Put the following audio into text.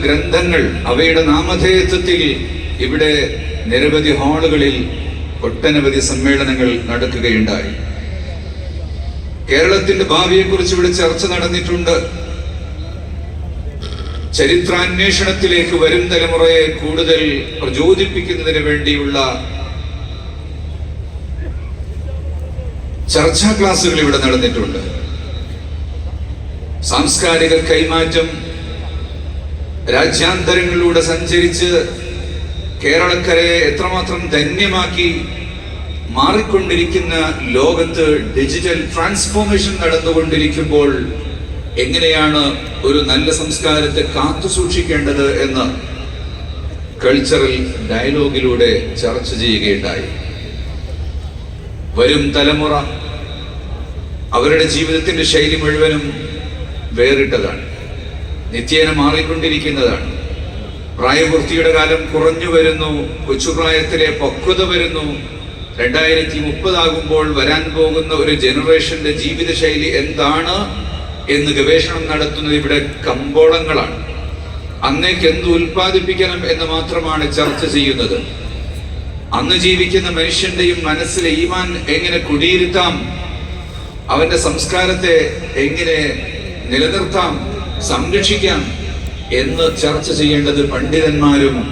ഗ്രന്ഥങ്ങൾ അവയുടെ നാമധേയത്വത്തിൽ ഇവിടെ നിരവധി ഹാളുകളിൽ ഒട്ടനവധി സമ്മേളനങ്ങൾ നടക്കുകയുണ്ടായി. കേരളത്തിന്റെ ഭാവിയെക്കുറിച്ച് ഇവിടെ ചർച്ച നടന്നിട്ടുണ്ട്. ചരിത്രാന്വേഷണത്തിലേക്ക് വരും തലമുറയെ കൂടുതൽ പ്രചോദിപ്പിക്കുന്നതിന് വേണ്ടിയുള്ള ചർച്ചാ ക്ലാസുകൾ ഇവിടെ നടന്നിട്ടുണ്ട്. സാംസ്കാരിക കൈമാറ്റം രാജ്യാന്തരങ്ങളിലൂടെ സഞ്ചരിച്ച് കേരളക്കരയെ എത്രമാത്രം ധന്യമാക്കി മാറിക്കൊണ്ടിരിക്കുന്ന ലോകത്ത് ഡിജിറ്റൽ ട്രാൻസ്ഫോർമേഷൻ നടന്നുകൊണ്ടിരിക്കുമ്പോൾ എങ്ങനെയാണ് ഒരു നല്ല സംസ്കാരത്തെ കാത്തു സൂക്ഷിക്കേണ്ടത് എന്ന് കൾച്ചറൽ ഡയലോഗിലൂടെ ചർച്ച ചെയ്യുകയുണ്ടായി. വരും തലമുറ അവരുടെ ജീവിതത്തിന്റെ ശൈലി മുഴുവനും വേറിട്ടതാണ്, നിത്യേന മാറിക്കൊണ്ടിരിക്കുന്നതാണ്. പ്രായപൂർത്തിയുടെ കാലം കുറഞ്ഞു വരുന്നു, കൊച്ചുപ്രായത്തിലെ പക്വത വരുന്നു. 2030 ആകുമ്പോൾ വരാൻ പോകുന്ന ഒരു ജനറേഷന്റെ ജീവിതശൈലി എന്താണ് എന്ന് ഗവേഷണം നടത്തുന്നത് ഇവിടെ കമ്പോളങ്ങളാണ്. അന്നേക്ക് എന്ത് ഉൽപ്പാദിപ്പിക്കണം എന്ന് മാത്രമാണ് ചർച്ച ചെയ്യുന്നത്. അന്ന് ജീവിക്കുന്ന മനുഷ്യന്റെയും മനസ്സിലെ ഈമാൻ എങ്ങനെ കുടിയിരുത്താം, അവന്റെ സംസ്കാരത്തെ എങ്ങനെ നിലനിർത്താം, സംരക്ഷിക്കാം എന്ന് ചർച്ച ചെയ്യേണ്ടത് പണ്ഡിതന്മാരും